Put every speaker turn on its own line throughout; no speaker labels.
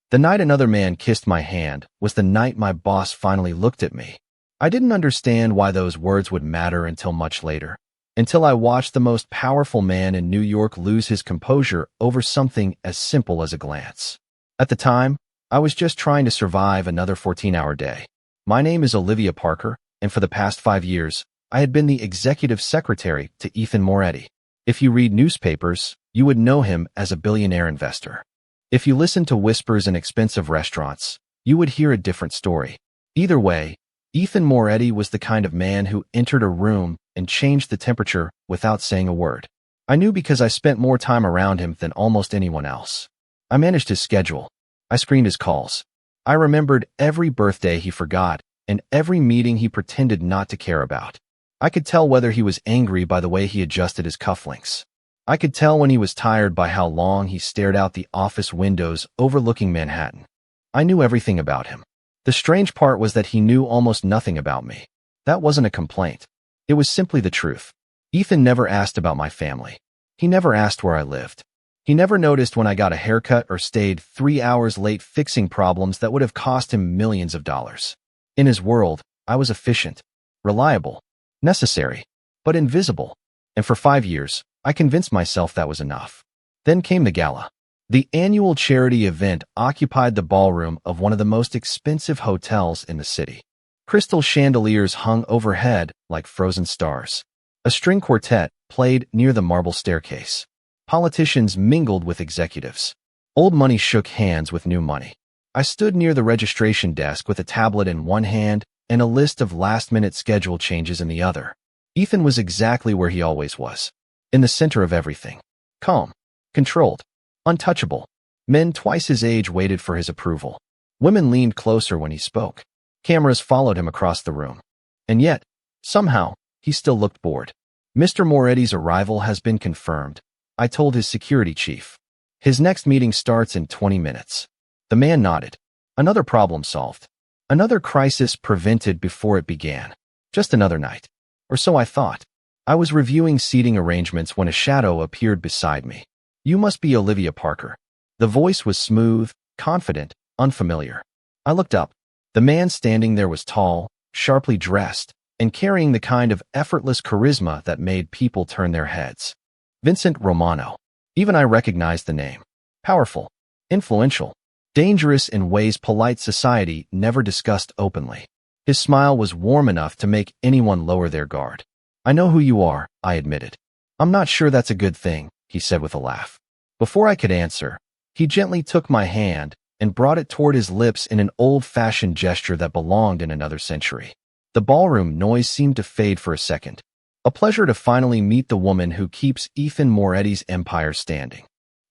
The night another man kissed my hand was the night my boss finally looked at me. I didn't understand why those words would matter until much later, until I watched the most powerful man in New York lose his composure over something as simple as a glance. At the time, I was just trying to survive another 14-hour day. My name is Olivia Parker, and for the past 5 years, I had been the executive secretary to Ethan Moretti. If you read newspapers, you would know him as a billionaire investor. If you listen to whispers in expensive restaurants, you would hear a different story. Either way, Ethan Moretti was the kind of man who entered a room and changed the temperature without saying a word. I knew because I spent more time around him than almost anyone else. I managed his schedule. I screened his calls. I remembered every birthday he forgot and every meeting he pretended not to care about. I could tell whether he was angry by the way he adjusted his cufflinks. I could tell when he was tired by how long he stared out the office windows overlooking Manhattan. I knew everything about him. The strange part was that he knew almost nothing about me. That wasn't a complaint. It was simply the truth. Ethan never asked about my family. He never asked where I lived. He never noticed when I got a haircut or stayed 3 hours late fixing problems that would have cost him millions of dollars. In his world, I was efficient, reliable, necessary, but invisible. And for 5 years, I convinced myself that was enough. Then came the gala. The annual charity event occupied the ballroom of one of the most expensive hotels in the city. Crystal chandeliers hung overhead like frozen stars. A string quartet played near the marble staircase. Politicians mingled with executives. Old money shook hands with new money. I stood near the registration desk with a tablet in one hand and a list of last-minute schedule changes in the other. Ethan was exactly where he always was. In the center of everything. Calm, controlled, untouchable. Men twice his age waited for his approval. Women leaned closer when he spoke. Cameras followed him across the room. And yet, somehow, he still looked bored. Mr. Moretti's arrival has been confirmed, I told his security chief. His next meeting starts in 20 minutes. The man nodded. Another problem solved. Another crisis prevented before it began. Just another night. Or so I thought. I was reviewing seating arrangements when a shadow appeared beside me. You must be Olivia Parker. The voice was smooth, confident, unfamiliar. I looked up. The man standing there was tall, sharply dressed, and carrying the kind of effortless charisma that made people turn their heads. Vincent Romano. Even I recognized the name. Powerful, influential, dangerous in ways polite society never discussed openly. His smile was warm enough to make anyone lower their guard. I know who you are, I admitted. I'm not sure that's a good thing, he said with a laugh. Before I could answer, he gently took my hand and brought it toward his lips in an old-fashioned gesture that belonged in another century. The ballroom noise seemed to fade for a second. A pleasure to finally meet the woman who keeps Ethan Moretti's empire standing.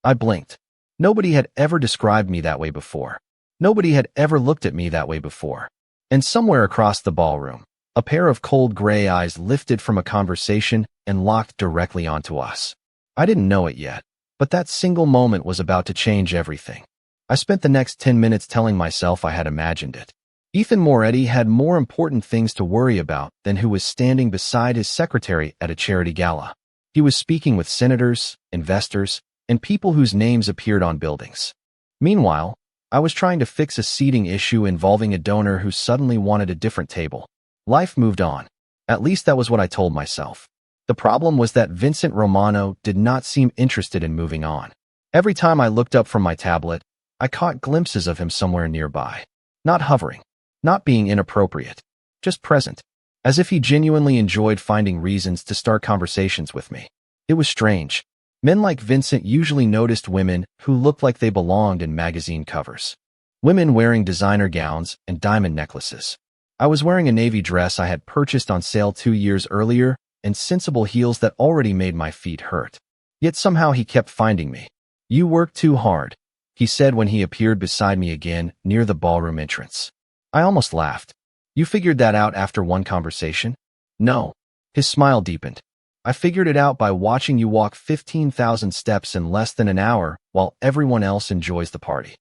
I blinked. Nobody had ever described me that way before. Nobody had ever looked at me that way before. And somewhere across the ballroom, a pair of cold gray eyes lifted from a conversation and locked directly onto us. I didn't know it yet, but that single moment was about to change everything. I spent the next 10 minutes telling myself I had imagined it. Ethan Moretti had more important things to worry about than who was standing beside his secretary at a charity gala. He was speaking with senators, investors, and people whose names appeared on buildings. Meanwhile, I was trying to fix a seating issue involving a donor who suddenly wanted a different table. Life moved on. At least that was what I told myself. The problem was that Vincent Romano did not seem interested in moving on. Every time I looked up from my tablet, I caught glimpses of him somewhere nearby. Not hovering, not being inappropriate, just present, as if he genuinely enjoyed finding reasons to start conversations with me. It was strange. Men like Vincent usually noticed women who looked like they belonged in magazine covers. Women wearing designer gowns and diamond necklaces. I was wearing a navy dress I had purchased on sale 2 years earlier and sensible heels that already made my feet hurt. Yet somehow he kept finding me. You work too hard, he said when he appeared beside me again near the ballroom entrance. I almost laughed. You figured that out after one conversation? No. His smile deepened. I figured it out by watching you walk 15,000 steps in less than an hour while everyone else enjoys the party.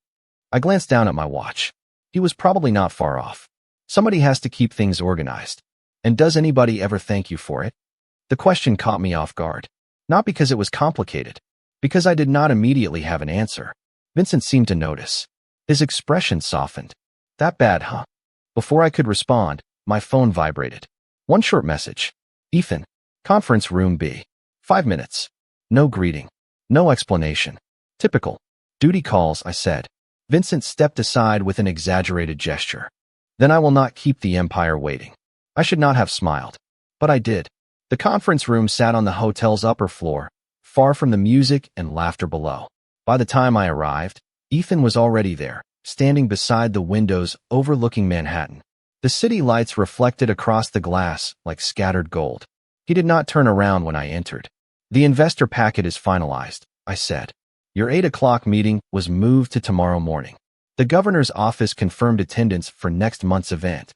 I glanced down at my watch. He was probably not far off. Somebody has to keep things organized. And does anybody ever thank you for it? The question caught me off guard. Not because it was complicated, because I did not immediately have an answer. Vincent seemed to notice. His expression softened. That bad, huh? Before I could respond, my phone vibrated. One short message. Ethan, conference room B. 5 minutes. No greeting. No explanation. Typical. Duty calls, I said. Vincent stepped aside with an exaggerated gesture. Then I will not keep the Empire waiting. I should not have smiled. But I did. The conference room sat on the hotel's upper floor, far from the music and laughter below. By the time I arrived, Ethan was already there, standing beside the windows overlooking Manhattan. The city lights reflected across the glass like scattered gold. He did not turn around when I entered. The investor packet is finalized, I said. Your 8 o'clock meeting was moved to tomorrow morning. The governor's office confirmed attendance for next month's event.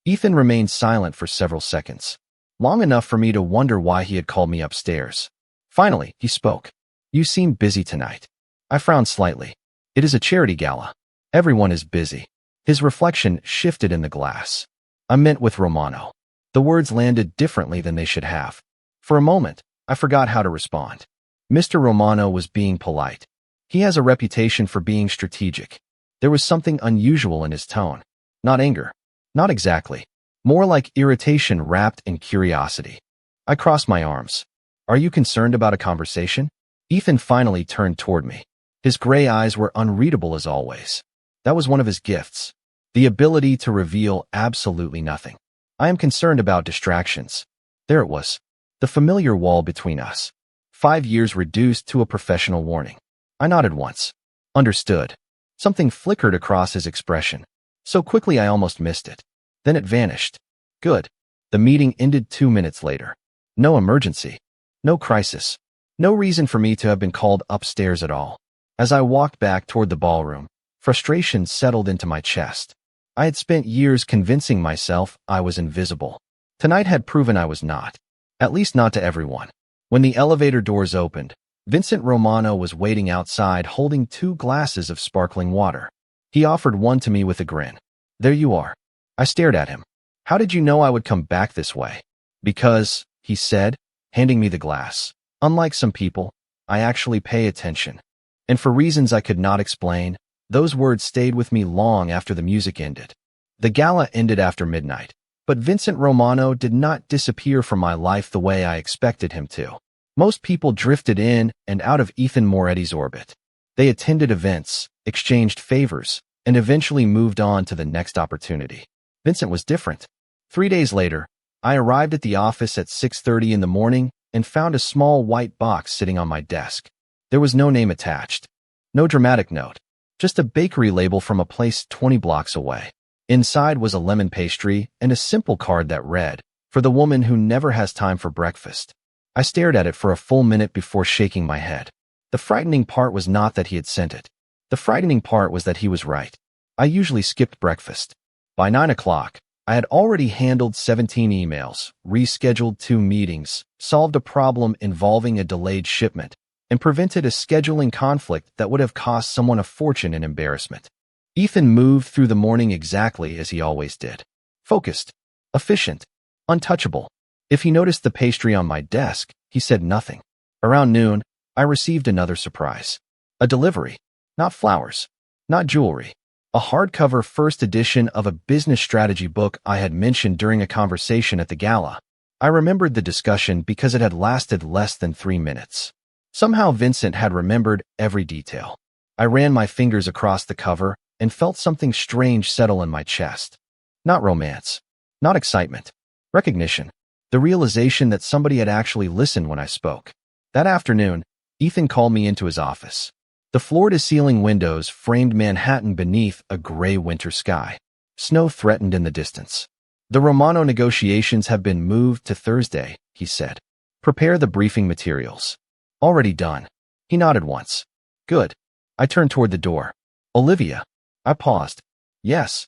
Ethan remained silent for several seconds, long enough for me to wonder why he had called me upstairs. Finally, he spoke. You seem busy tonight. I frowned slightly. It is a charity gala. Everyone is busy. His reflection shifted in the glass. I meant with Romano. The words landed differently than they should have. For a moment, I forgot how to respond. Mr. Romano was being polite. He has a reputation for being strategic. There was something unusual in his tone. Not anger. Not exactly. More like irritation wrapped in curiosity. I crossed my arms. Are you concerned about a conversation? Ethan finally turned toward me. His gray eyes were unreadable as always. That was one of his gifts. The ability to reveal absolutely nothing. I am concerned about distractions. There it was. The familiar wall between us. 5 years reduced to a professional warning. I nodded once. Understood. Something flickered across his expression. So quickly I almost missed it. Then it vanished. Good. The meeting ended 2 minutes later. No emergency. No crisis. No reason for me to have been called upstairs at all. As I walked back toward the ballroom, frustration settled into my chest. I had spent years convincing myself I was invisible. Tonight had proven I was not. At least not to everyone. When the elevator doors opened, Vincent Romano was waiting outside holding 2 glasses of sparkling water. He offered one to me with a grin. There you are. I stared at him. How did you know I would come back this way? Because, he said, handing me the glass. Unlike some people, I actually pay attention. And for reasons I could not explain, those words stayed with me long after the music ended. The gala ended after midnight, but Vincent Romano did not disappear from my life the way I expected him to. Most people drifted in and out of Ethan Moretti's orbit. They attended events, exchanged favors, and eventually moved on to the next opportunity. Vincent was different. 3 days later, I arrived at the office at 6:30 in the morning and found a small white box sitting on my desk. There was no name attached. No dramatic note. Just a bakery label from a place 20 blocks away. Inside was a lemon pastry and a simple card that read, "For the woman who never has time for breakfast." I stared at it for a full minute before shaking my head. The frightening part was not that he had sent it. The frightening part was that he was right. I usually skipped breakfast. By 9 o'clock, I had already handled 17 emails, rescheduled 2 meetings, solved a problem involving a delayed shipment, and prevented a scheduling conflict that would have cost someone a fortune in embarrassment. Ethan moved through the morning exactly as he always did. Focused, efficient, untouchable. If he noticed the pastry on my desk, he said nothing. Around noon, I received another surprise. A delivery. Not flowers. Not jewelry. A hardcover first edition of a business strategy book I had mentioned during a conversation at the gala. I remembered the discussion because it had lasted less than 3 minutes. Somehow Vincent had remembered every detail. I ran my fingers across the cover and felt something strange settle in my chest. Not romance. Not excitement. Recognition. The realization that somebody had actually listened when I spoke. That afternoon, Ethan called me into his office. The floor-to-ceiling windows framed Manhattan beneath a gray winter sky. Snow threatened in the distance. The Romano negotiations have been moved to Thursday, he said. Prepare the briefing materials. Already done. He nodded once. Good. I turned toward the door. Olivia. I paused. Yes.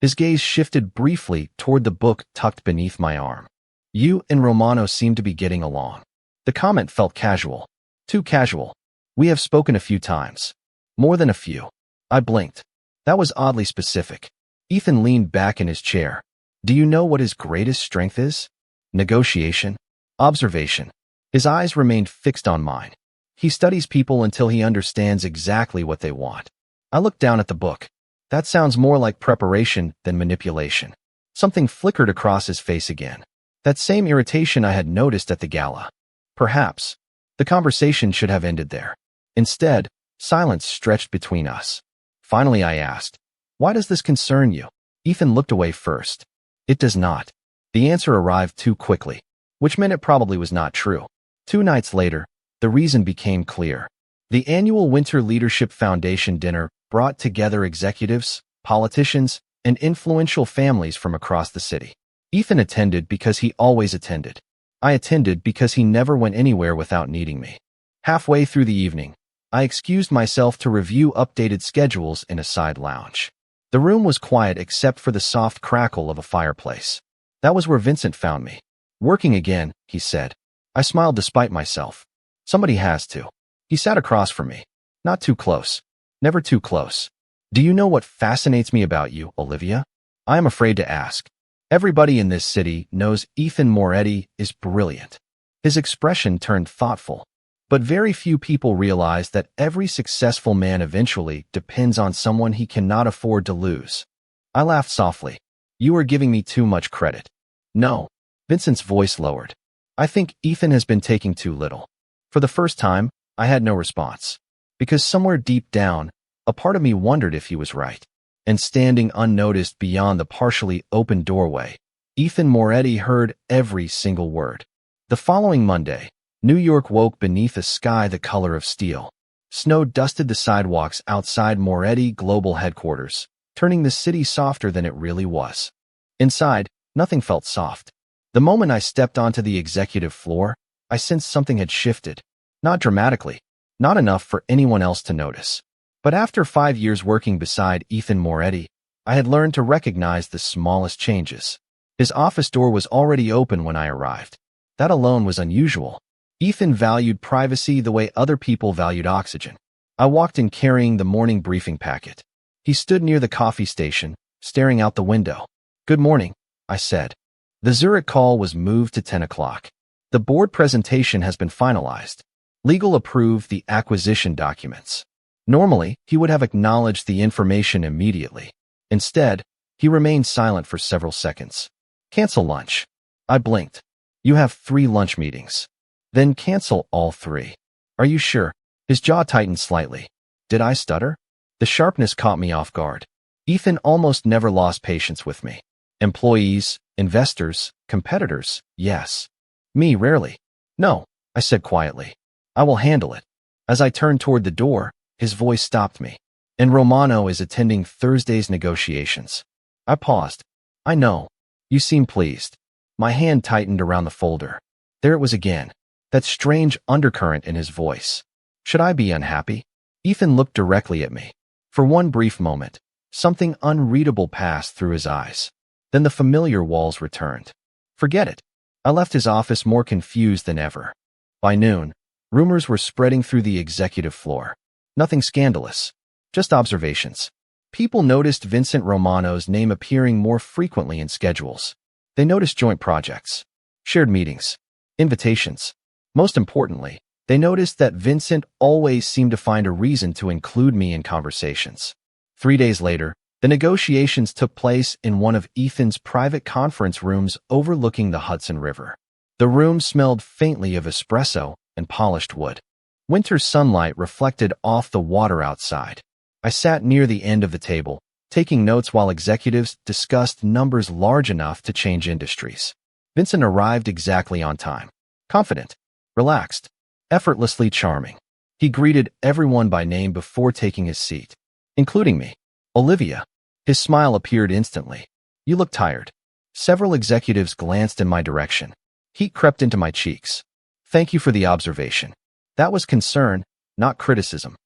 His gaze shifted briefly toward the book tucked beneath my arm. You and Romano seem to be getting along. The comment felt casual. Too casual. We have spoken a few times. More than a few. I blinked. That was oddly specific. Ethan leaned back in his chair. Do you know what his greatest strength is? Negotiation. Observation. His eyes remained fixed on mine. He studies people until he understands exactly what they want. I looked down at the book. That sounds more like preparation than manipulation. Something flickered across his face again. That same irritation I had noticed at the gala. Perhaps the conversation should have ended there. Instead, silence stretched between us. Finally, I asked, "Why does this concern you?" Ethan looked away first. "It does not." The answer arrived too quickly, which meant it probably was not true. 2 nights later, the reason became clear. The annual Winter Leadership Foundation dinner brought together executives, politicians, and influential families from across the city. Ethan attended because he always attended. I attended because he never went anywhere without needing me. Halfway through the evening, I excused myself to review updated schedules in a side lounge. The room was quiet except for the soft crackle of a fireplace. That was where Vincent found me. "Working again," he said. I smiled despite myself. "Somebody has to." He sat across from me. "Not too close. Never too close." "Do you know what fascinates me about you, Olivia?" I am afraid to ask. Everybody in this city knows Ethan Moretti is brilliant. His expression turned thoughtful. But very few people realize that every successful man eventually depends on someone he cannot afford to lose. I laughed softly. "You are giving me too much credit." "No." Vincent's voice lowered. "I think Ethan has been taking too little." For the first time, I had no response. Because somewhere deep down, a part of me wondered if he was right. And standing unnoticed beyond the partially open doorway, Ethan Moretti heard every single word. The following Monday, New York woke beneath a sky the color of steel. Snow dusted the sidewalks outside Moretti Global headquarters, turning the city softer than it really was. Inside, nothing felt soft. The moment I stepped onto the executive floor, I sensed something had shifted. Not dramatically, not enough for anyone else to notice. But after 5 years working beside Ethan Moretti, I had learned to recognize the smallest changes. His office door was already open when I arrived. That alone was unusual. Ethan valued privacy the way other people valued oxygen. I walked in carrying the morning briefing packet. He stood near the coffee station, staring out the window. "Good morning," I said. The Zurich call was moved to 10 o'clock. "The board presentation has been finalized. Legal approved the acquisition documents." Normally, he would have acknowledged the information immediately. Instead, he remained silent for several seconds. "Cancel lunch." I blinked. "You have 3 lunch meetings." "Then cancel all 3. "Are you sure?" His jaw tightened slightly. Did I stutter? The sharpness caught me off guard. Ethan almost never lost patience with me. Employees, investors, competitors, yes. Me, rarely. "No," I said quietly. "I will handle it." As I turned toward the door, his voice stopped me. "And Romano is attending Thursday's negotiations." I paused. "I know. You seem pleased." My hand tightened around the folder. There it was again. That strange undercurrent in his voice. Should I be unhappy? Ethan looked directly at me. For one brief moment, something unreadable passed through his eyes. Then the familiar walls returned. Forget it. I left his office more confused than ever. By noon, rumors were spreading through the executive floor. Nothing scandalous, just observations. People noticed Vincent Romano's name appearing more frequently in schedules. They noticed joint projects, shared meetings, invitations. Most importantly, they noticed that Vincent always seemed to find a reason to include me in conversations. 3 days later, the negotiations took place in one of Ethan's private conference rooms overlooking the Hudson River. The room smelled faintly of espresso and polished wood. Winter sunlight reflected off the water outside. I sat near the end of the table, taking notes while executives discussed numbers large enough to change industries. Vincent arrived exactly on time. Confident, relaxed, effortlessly charming. He greeted everyone by name before taking his seat, including me. "Olivia." His smile appeared instantly. "You look tired." Several executives glanced in my direction. Heat crept into my cheeks. "Thank you for the observation." That was concern, not criticism.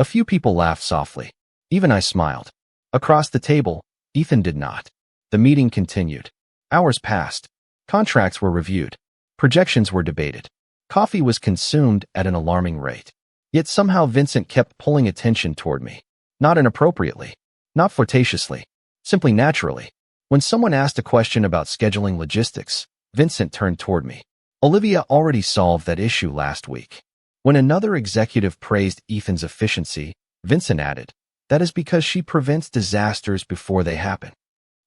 A few people laughed softly. Even I smiled. Across the table, Ethan did not. The meeting continued. Hours passed. Contracts were reviewed. Projections were debated. Coffee was consumed at an alarming rate. Yet somehow Vincent kept pulling attention toward me. Not inappropriately. Not flirtatiously. Simply naturally. When someone asked a question about scheduling logistics, Vincent turned toward me. "Olivia already solved that issue last week." When another executive praised Ethan's efficiency, Vincent added, That is because she prevents disasters before they happen.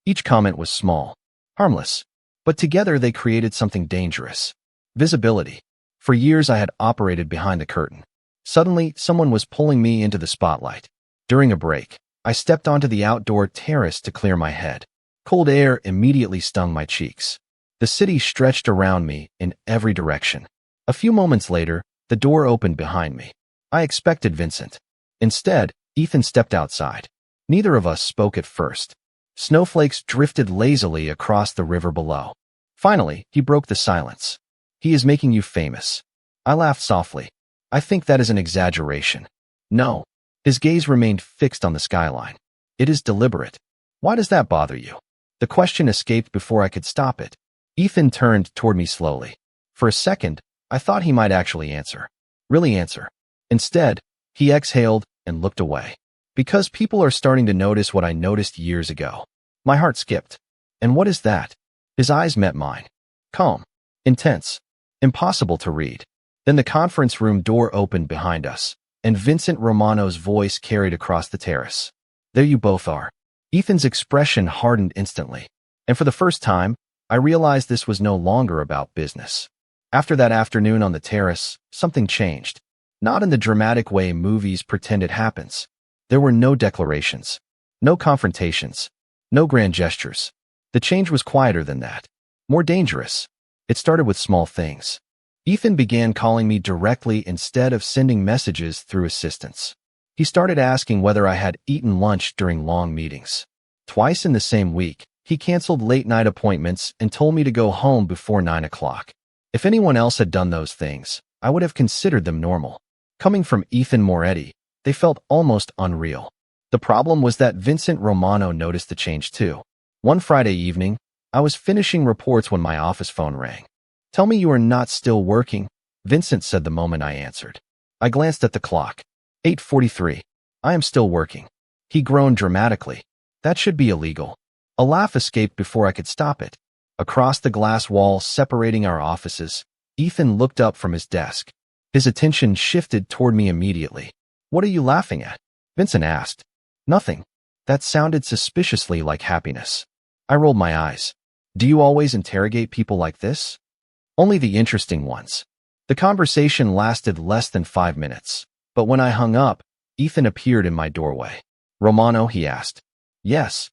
Each comment was small, harmless, but together they created something dangerous. Visibility. For years I had operated behind the curtain. Suddenly, someone was pulling me into the spotlight. During a break, I stepped onto the outdoor terrace to clear my head. Cold air immediately stung my cheeks. The city stretched around me in every direction. A few moments later, the door opened behind me. I expected Vincent. Instead, Ethan stepped outside. Neither of us spoke at first. Snowflakes drifted lazily across the river below. Finally, he broke the silence. "He is making you famous." I laughed softly. "I think that is an exaggeration." "No." His gaze remained fixed on the skyline. "It is deliberate." "Why does that bother you?" The question escaped before I could stop it. Ethan turned toward me slowly. For a second, I thought he might actually answer. Really answer. Instead, he exhaled and looked away. "Because people are starting to notice what I noticed years ago." My heart skipped. "And what is that?" His eyes met mine. Calm. Intense. Impossible to read. Then the conference room door opened behind us, and Vincent Romano's voice carried across the terrace. "There you both are." Ethan's expression hardened instantly, and for the first time, I realized this was no longer about business. After that afternoon on the terrace, something changed. Not in the dramatic way movies pretend it happens. There were no declarations, no confrontations, no grand gestures. The change was quieter than that, more dangerous. It started with small things. Ethan began calling me directly instead of sending messages through assistants. He started asking whether I had eaten lunch during long meetings. Twice in the same week, he canceled late-night appointments and told me to go home before 9 o'clock. If anyone else had done those things, I would have considered them normal. Coming from Ethan Moretti, they felt almost unreal. The problem was that Vincent Romano noticed the change too. One Friday evening, I was finishing reports when my office phone rang. "Tell me you are not still working," Vincent said the moment I answered. I glanced at the clock. 8:43. "I am still working." He groaned dramatically. "That should be illegal." A laugh escaped before I could stop it. Across the glass wall separating our offices, Ethan looked up from his desk. His attention shifted toward me immediately. "What are you laughing at?" Vincent asked. "Nothing." That sounded suspiciously like happiness. I rolled my eyes. "Do you always interrogate people like this?" "Only the interesting ones." The conversation lasted less than 5 minutes, but when I hung up, Ethan appeared in my doorway. "Romano?" he asked. "Yes."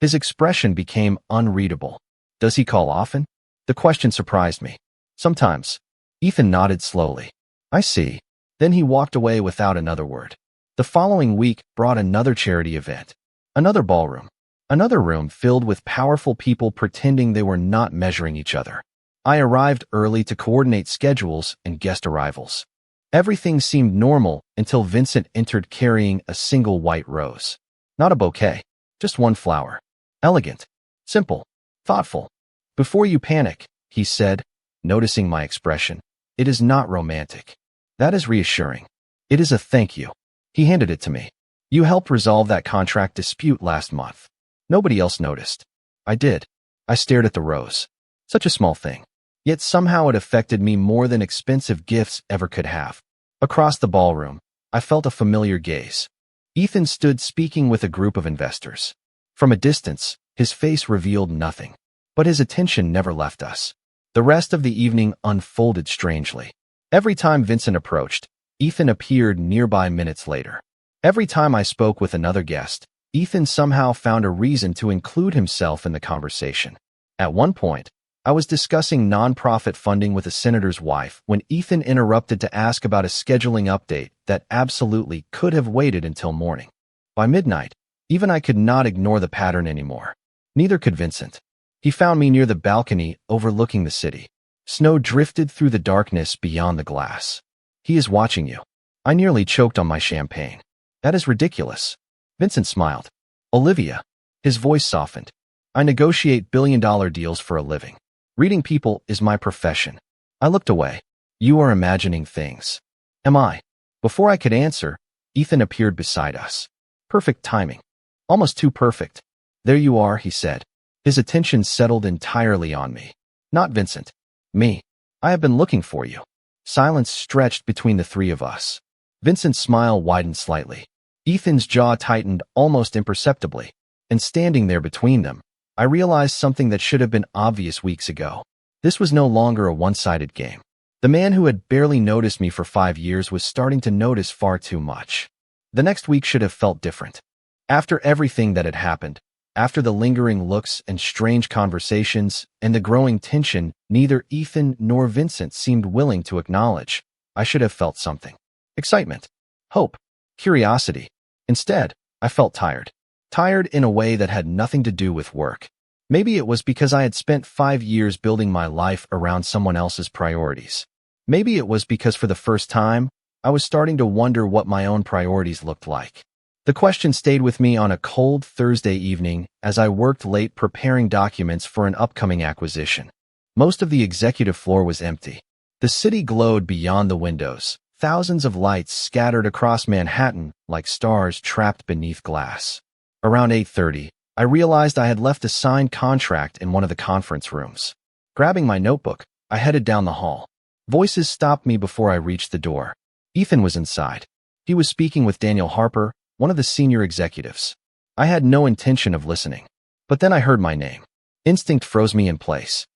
His expression became unreadable. "Does he call often?" The question surprised me. "Sometimes." Ethan nodded slowly. "I see." Then he walked away without another word. The following week brought another charity event. Another ballroom. Another room filled with powerful people pretending they were not measuring each other. I arrived early to coordinate schedules and guest arrivals. Everything seemed normal until Vincent entered carrying a single white rose. Not a bouquet, just one flower. Elegant, simple, thoughtful. "Before you panic," he said, noticing my expression, "it is not romantic." That is reassuring. It is a thank you. He handed it to me. "You helped resolve that contract dispute last month." Nobody else noticed. I did. I stared at the rose. Such a small thing. Yet somehow it affected me more than expensive gifts ever could have. Across the ballroom, I felt a familiar gaze. Ethan stood speaking with a group of investors. From a distance, his face revealed nothing, but his attention never left us. The rest of the evening unfolded strangely. Every time Vincent approached, Ethan appeared nearby minutes later. Every time I spoke with another guest, Ethan somehow found a reason to include himself in the conversation. At one point, I was discussing nonprofit funding with a senator's wife when Ethan interrupted to ask about a scheduling update that absolutely could have waited until morning. By midnight, even I could not ignore the pattern anymore. Neither could Vincent. He found me near the balcony overlooking the city. Snow drifted through the darkness beyond the glass. "He is watching you." I nearly choked on my champagne. "That is ridiculous." Vincent smiled. "Olivia." His voice softened. "I negotiate billion-dollar deals for a living. Reading people is my profession." I looked away. "You are imagining things." "Am I?" Before I could answer, Ethan appeared beside us. Perfect timing. Almost too perfect. "There you are," he said. His attention settled entirely on me. Not Vincent. Me. "I have been looking for you." Silence stretched between the three of us. Vincent's smile widened slightly. Ethan's jaw tightened almost imperceptibly, and standing there between them, I realized something that should have been obvious weeks ago. This was no longer a one-sided game. The man who had barely noticed me for 5 years was starting to notice far too much. The next week should have felt different. After everything that had happened, after the lingering looks and strange conversations and the growing tension neither Ethan nor Vincent seemed willing to acknowledge, I should have felt something. Excitement, hope, curiosity. Instead, I felt tired. Tired in a way that had nothing to do with work. Maybe it was because I had spent 5 years building my life around someone else's priorities. Maybe it was because for the first time, I was starting to wonder what my own priorities looked like. The question stayed with me on a cold Thursday evening as I worked late preparing documents for an upcoming acquisition. Most of the executive floor was empty. The city glowed beyond the windows, thousands of lights scattered across Manhattan like stars trapped beneath glass. Around 8:30, I realized I had left a signed contract in one of the conference rooms. Grabbing my notebook, I headed down the hall. Voices stopped me before I reached the door. Ethan was inside. He was speaking with Daniel Harper, one of the senior executives. I had no intention of listening. But then I heard my name. Instinct froze me in place.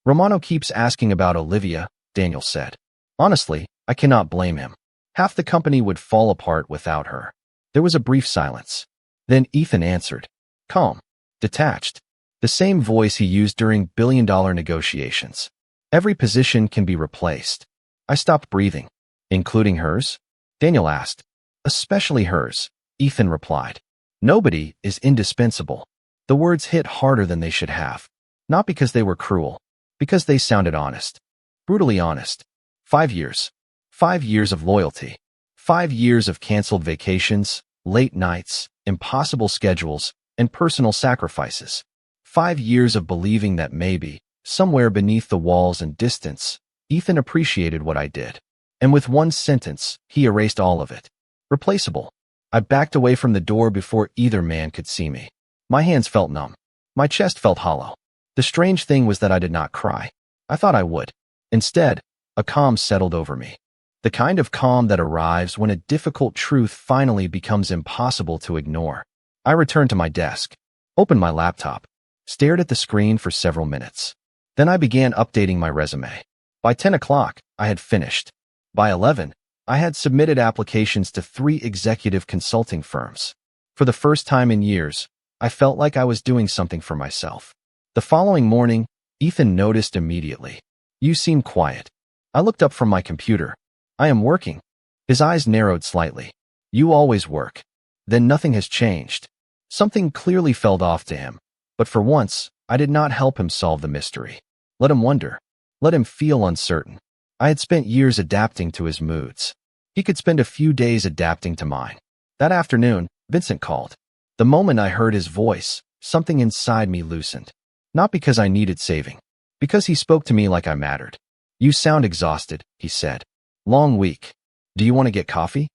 Romano keeps asking about Olivia, Daniel said. Honestly, I cannot blame him. Half the company would fall apart without her. There was a brief silence. Then Ethan answered. Calm. Detached. The same voice he used during billion-dollar negotiations. Every position can be replaced. I stopped breathing. Including hers? Daniel asked. Especially hers, Ethan replied. Nobody is indispensable. The words hit harder than they should have. Not because they were cruel. Because they sounded honest. Brutally honest. 5 years. 5 years of loyalty. 5 years of canceled vacations, late nights, impossible schedules, and personal sacrifices. 5 years of believing that maybe, somewhere beneath the walls and distance, Ethan appreciated what I did. And with one sentence, he erased all of it. Replaceable. I backed away from the door before either man could see me. My hands felt numb. My chest felt hollow. The strange thing was that I did not cry. I thought I would. Instead, a calm settled over me. The kind of calm that arrives when a difficult truth finally becomes impossible to ignore. I returned to my desk, opened my laptop, stared at the screen for several minutes. Then I began updating my resume. By 10 o'clock, I had finished. By 11, I had submitted applications to 3 executive consulting firms. For the first time in years, I felt like I was doing something for myself. The following morning, Ethan noticed immediately. You seem quiet. I looked up from my computer. I am working. His eyes narrowed slightly. You always work. Then nothing has changed. Something clearly felt off to him. But for once, I did not help him solve the mystery. Let him wonder. Let him feel uncertain. I had spent years adapting to his moods. He could spend a few days adapting to mine. That afternoon, Vincent called. The moment I heard his voice, something inside me loosened. Not because I needed saving. Because he spoke to me like I mattered. You sound exhausted, he said. Long week. Do you want to get coffee?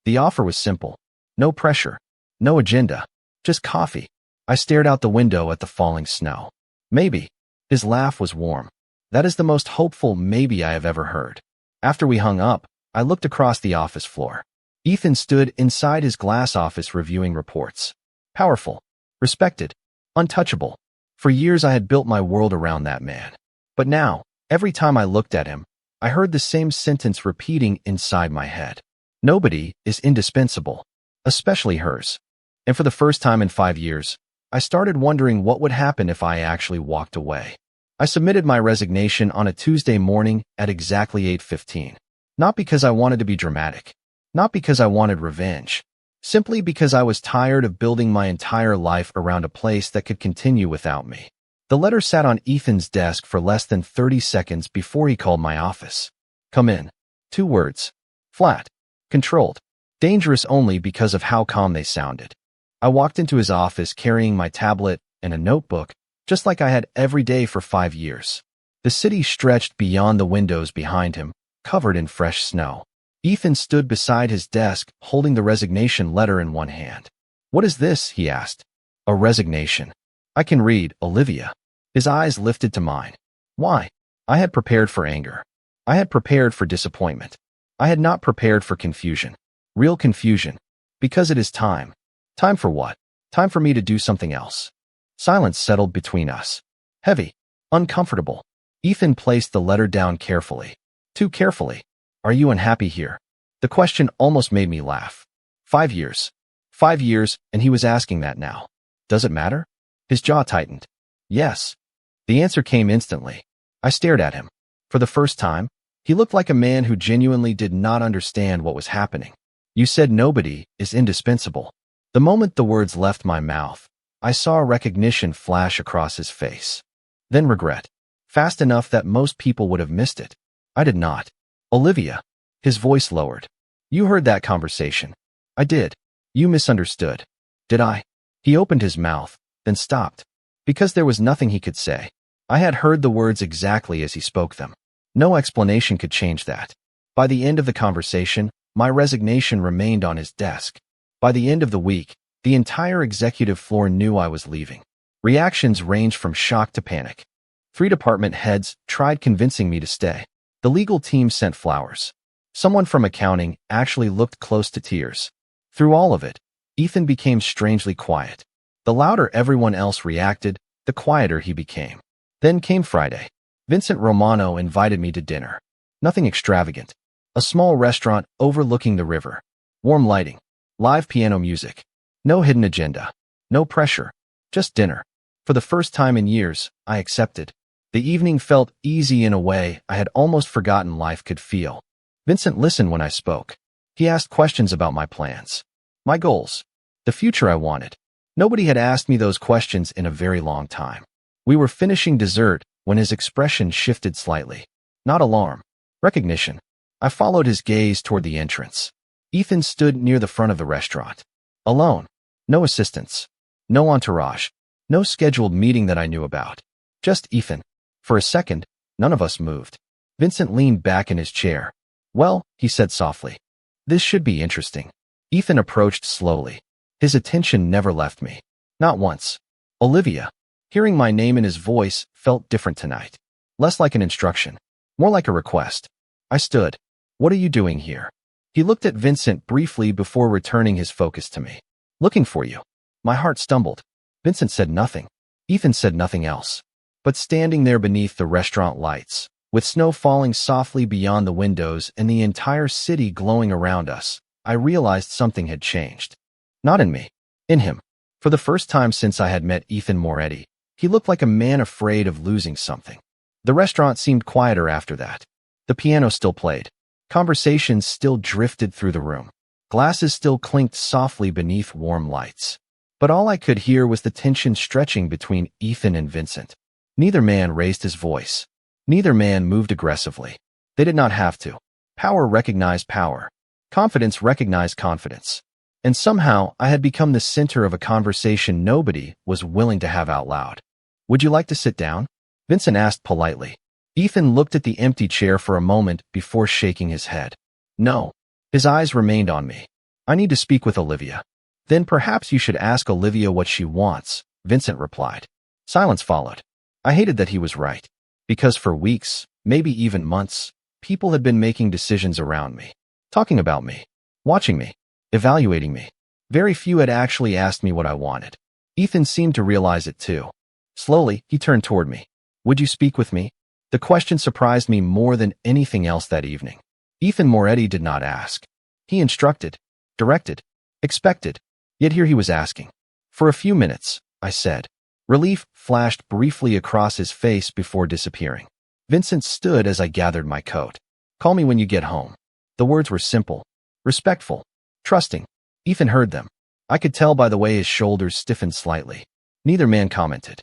The offer was simple. No pressure. No agenda. Just coffee. I stared out the window at the falling snow. Maybe. His laugh was warm. That is the most hopeful maybe I have ever heard. After we hung up, I looked across the office floor. Ethan stood inside his glass office reviewing reports. Powerful. Respected. Untouchable. For years I had built my world around that man. But now, every time I looked at him, I heard the same sentence repeating inside my head. Nobody is indispensable. Especially hers. And for the first time in 5 years, I started wondering what would happen if I actually walked away. I submitted my resignation on a Tuesday morning at exactly 8:15. Not because I wanted to be dramatic. Not because I wanted revenge. Simply because I was tired of building my entire life around a place that could continue without me. The letter sat on Ethan's desk for less than 30 seconds before he called my office. Come in. 2 words. Flat. Controlled. Dangerous only because of how calm they sounded. I walked into his office carrying my tablet and a notebook, just like I had every day for 5 years. The city stretched beyond the windows behind him, covered in fresh snow. Ethan stood beside his desk, holding the resignation letter in one hand. What is this? He asked. A resignation. I can read, Olivia. His eyes lifted to mine. Why? I had prepared for anger. I had prepared for disappointment. I had not prepared for confusion. Real confusion. Because it is time. Time for what? Time for me to do something else. Silence settled between us. Heavy. Uncomfortable. Ethan placed the letter down carefully. Too carefully. Are you unhappy here? The question almost made me laugh. 5 years. 5 years, and he was asking that now. Does it matter? His jaw tightened. Yes. The answer came instantly. I stared at him. For the first time, he looked like a man who genuinely did not understand what was happening. You said nobody is indispensable. The moment the words left my mouth, I saw recognition flash across his face. Then regret. Fast enough that most people would have missed it. I did not. Olivia. His voice lowered. You heard that conversation. I did. You misunderstood. Did I? He opened his mouth, then stopped. Because there was nothing he could say. I had heard the words exactly as he spoke them. No explanation could change that. By the end of the conversation, my resignation remained on his desk. By the end of the week, the entire executive floor knew I was leaving. Reactions ranged from shock to panic. 3 department heads tried convincing me to stay. The legal team sent flowers. Someone from accounting actually looked close to tears. Through all of it, Ethan became strangely quiet. The louder everyone else reacted, the quieter he became. Then came Friday. Vincent Romano invited me to dinner. Nothing extravagant. A small restaurant overlooking the river. Warm lighting. Live piano music. No hidden agenda. No pressure. Just dinner. For the first time in years, I accepted. The evening felt easy in a way I had almost forgotten life could feel. Vincent listened when I spoke. He asked questions about my plans. My goals. The future I wanted. Nobody had asked me those questions in a very long time. We were finishing dessert when his expression shifted slightly. Not alarm. Recognition. I followed his gaze toward the entrance. Ethan stood near the front of the restaurant. Alone. No assistants. No entourage. No scheduled meeting that I knew about. Just Ethan. For a second, none of us moved. Vincent leaned back in his chair. Well, he said softly. This should be interesting. Ethan approached slowly. His attention never left me. Not once. Olivia. Hearing my name in his voice felt different tonight. Less like an instruction. More like a request. I stood. What are you doing here? He looked at Vincent briefly before returning his focus to me. Looking for you. My heart stumbled. Vincent said nothing. Ethan said nothing else. But standing there beneath the restaurant lights, with snow falling softly beyond the windows and the entire city glowing around us, I realized something had changed. Not in me. In him. For the first time since I had met Ethan Moretti, he looked like a man afraid of losing something. The restaurant seemed quieter after that. The piano still played. Conversations still drifted through the room. Glasses still clinked softly beneath warm lights. But all I could hear was the tension stretching between Ethan and Vincent. Neither man raised his voice. Neither man moved aggressively. They did not have to. Power recognized power. Confidence recognized confidence. And somehow I had become the center of a conversation nobody was willing to have out loud. Would you like to sit down? Vincent asked politely. Ethan looked at the empty chair for a moment before shaking his head. No. His eyes remained on me. I need to speak with Olivia. Then perhaps you should ask Olivia what she wants, Vincent replied. Silence followed. I hated that he was right. Because for weeks, maybe even months, people had been making decisions around me. Talking about me. Watching me. Evaluating me. Very few had actually asked me what I wanted. Ethan seemed to realize it too. Slowly, he turned toward me. Would you speak with me? The question surprised me more than anything else that evening. Ethan Moretti did not ask. He instructed, directed, expected. Yet here he was asking. For a few minutes, I said. Relief flashed briefly across his face before disappearing. Vincent stood as I gathered my coat. Call me when you get home. The words were simple, respectful, trusting. Ethan heard them. I could tell by the way his shoulders stiffened slightly. Neither man commented.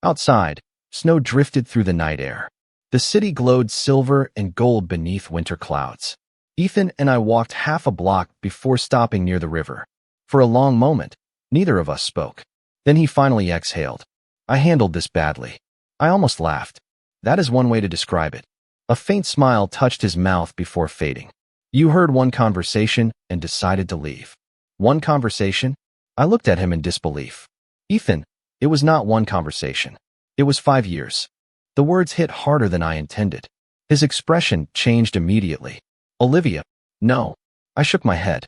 Outside, snow drifted through the night air. The city glowed silver and gold beneath winter clouds. Ethan and I walked half a block before stopping near the river. For a long moment, neither of us spoke. Then he finally exhaled. I handled this badly. I almost laughed. That is one way to describe it. A faint smile touched his mouth before fading. You heard one conversation and decided to leave. One conversation? I looked at him in disbelief. Ethan, it was not one conversation. It was 5 years. The words hit harder than I intended. His expression changed immediately. Olivia, no. I shook my head.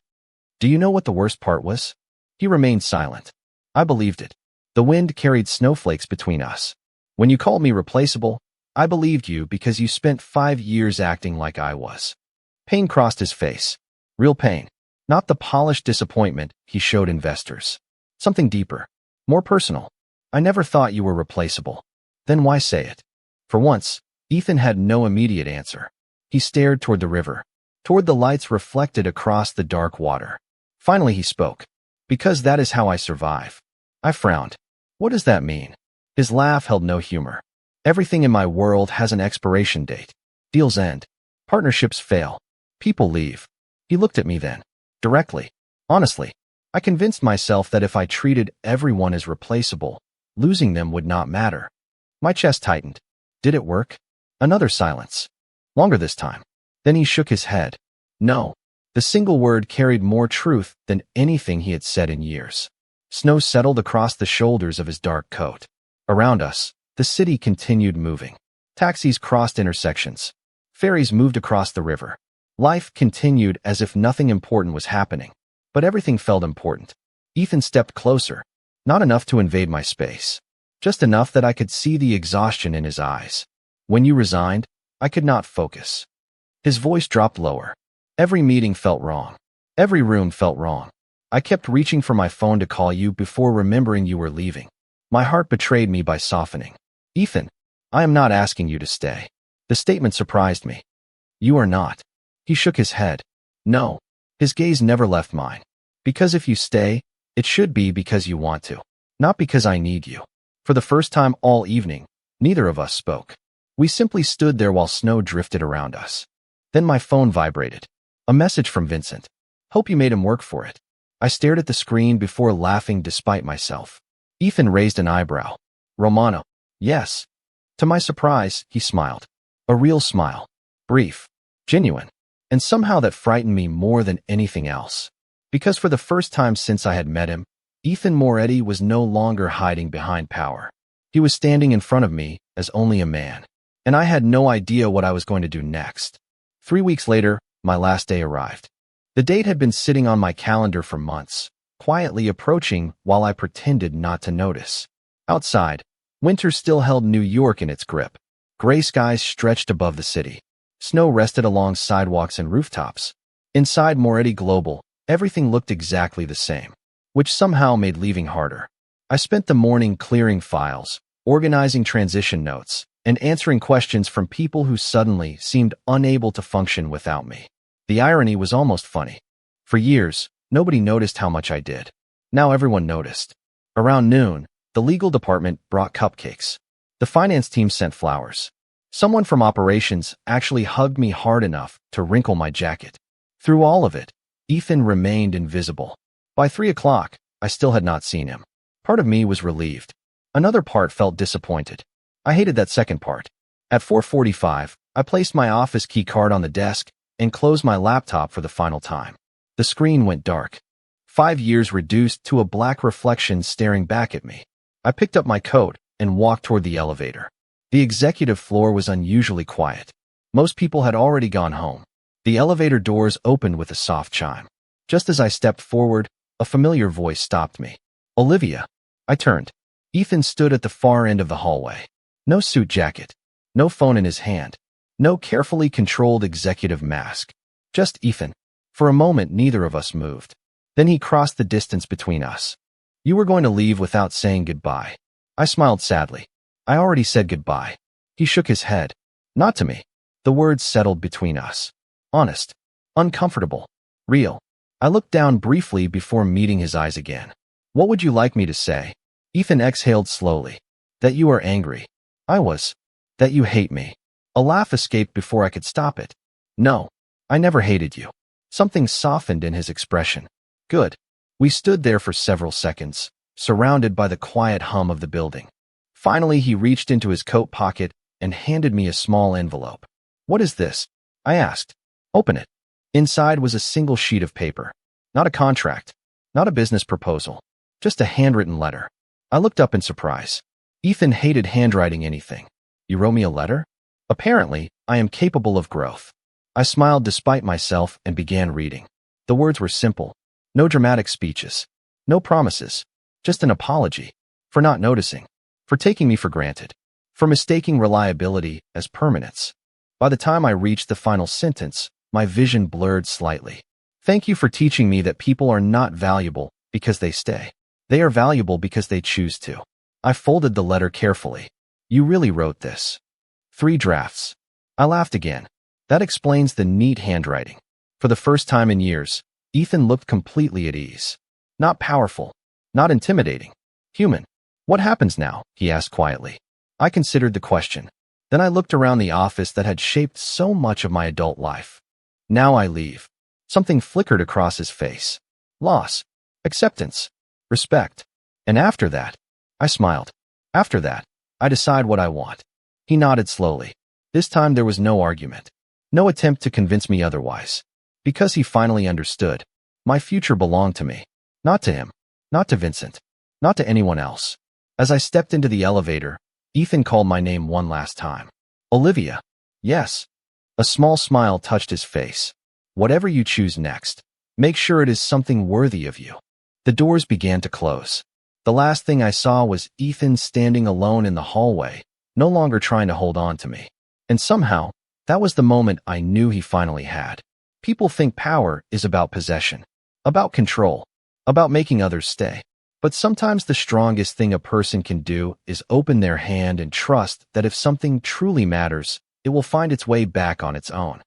Do you know what the worst part was? He remained silent. I believed it. The wind carried snowflakes between us. When you called me replaceable, I believed you because you spent 5 years acting like I was. Pain crossed his face. Real pain. Not the polished disappointment he showed investors. Something deeper. More personal. I never thought you were replaceable. Then why say it? For once, Ethan had no immediate answer. He stared toward the river, toward the lights reflected across the dark water. Finally he spoke. Because that is how I survive. I frowned. What does that mean? His laugh held no humor. Everything in my world has an expiration date. Deals end. Partnerships fail. People leave. He looked at me then. Directly. Honestly. I convinced myself that if I treated everyone as replaceable, losing them would not matter. My chest tightened. Did it work? Another silence. Longer this time. Then he shook his head. No. The single word carried more truth than anything he had said in years. Snow settled across the shoulders of his dark coat. Around us, the city continued moving. Taxis crossed intersections. Ferries moved across the river. Life continued as if nothing important was happening. But everything felt important. Ethan stepped closer. Not enough to invade my space. Just enough that I could see the exhaustion in his eyes. When you resigned, I could not focus. His voice dropped lower. Every meeting felt wrong. Every room felt wrong. I kept reaching for my phone to call you before remembering you were leaving. My heart betrayed me by softening. Ethan, I am not asking you to stay. The statement surprised me. You are not. He shook his head. No. His gaze never left mine. Because if you stay, it should be because you want to. Not because I need you. For the first time all evening, neither of us spoke. We simply stood there while snow drifted around us. Then my phone vibrated. A message from Vincent. Hope you made him work for it. I stared at the screen before laughing despite myself. Ethan raised an eyebrow. Romano. Yes. To my surprise, he smiled. A real smile. Brief. Genuine. And somehow that frightened me more than anything else. Because for the first time since I had met him, Ethan Moretti was no longer hiding behind power. He was standing in front of me as only a man. And I had no idea what I was going to do next. 3 weeks later, my last day arrived. The date had been sitting on my calendar for months, quietly approaching while I pretended not to notice. Outside, winter still held New York in its grip. Gray skies stretched above the city. Snow rested along sidewalks and rooftops. Inside Moretti Global, everything looked exactly the same, which somehow made leaving harder. I spent the morning clearing files, organizing transition notes, and answering questions from people who suddenly seemed unable to function without me. The irony was almost funny. For years, nobody noticed how much I did. Now everyone noticed. Around noon, the legal department brought cupcakes. The finance team sent flowers. Someone from operations actually hugged me hard enough to wrinkle my jacket. Through all of it, Ethan remained invisible. By 3 o'clock, I still had not seen him. Part of me was relieved. Another part felt disappointed. I hated that second part. At 4:45, I placed my office key card on the desk and closed my laptop for the final time. The screen went dark. 5 years reduced to a black reflection staring back at me. I picked up my coat and walked toward the elevator. The executive floor was unusually quiet. Most people had already gone home. The elevator doors opened with a soft chime. Just as I stepped forward, a familiar voice stopped me. Olivia. I turned. Ethan stood at the far end of the hallway. No suit jacket. No phone in his hand. No carefully controlled executive mask. Just Ethan. For a moment, neither of us moved. Then he crossed the distance between us. You were going to leave without saying goodbye. I smiled sadly. I already said goodbye. He shook his head. Not to me. The words settled between us. Honest. Uncomfortable. Real. I looked down briefly before meeting his eyes again. What would you like me to say? Ethan exhaled slowly. That you are angry. I was. That you hate me. A laugh escaped before I could stop it. No. I never hated you. Something softened in his expression. Good. We stood there for several seconds, surrounded by the quiet hum of the building. Finally, he reached into his coat pocket and handed me a small envelope. What is this? I asked. Open it. Inside was a single sheet of paper. Not a contract. Not a business proposal. Just a handwritten letter. I looked up in surprise. Ethan hated handwriting anything. You wrote me a letter? Apparently, I am capable of growth. I smiled despite myself and began reading. The words were simple. No dramatic speeches. No promises. Just an apology. For not noticing. For taking me for granted. For mistaking reliability as permanence. By the time I reached the final sentence, my vision blurred slightly. Thank you for teaching me that people are not valuable because they stay. They are valuable because they choose to. I folded the letter carefully. You really wrote this. 3 drafts. I laughed again. That explains the neat handwriting. For the first time in years, Ethan looked completely at ease. Not powerful. Not intimidating. Human. What happens now? He asked quietly. I considered the question. Then I looked around the office that had shaped so much of my adult life. Now I leave. Something flickered across his face. Loss. Acceptance. Respect. And after that, I smiled. After that, I decide what I want. He nodded slowly. This time there was no argument. No attempt to convince me otherwise. Because he finally understood. My future belonged to me. Not to him. Not to Vincent. Not to anyone else. As I stepped into the elevator, Ethan called my name one last time. Olivia. Yes. A small smile touched his face. Whatever you choose next, make sure it is something worthy of you. The doors began to close. The last thing I saw was Ethan standing alone in the hallway, no longer trying to hold on to me. And somehow, that was the moment I knew he finally had. People think power is about possession, about control, about making others stay. But sometimes the strongest thing a person can do is open their hand and trust that if something truly matters, it will find its way back on its own.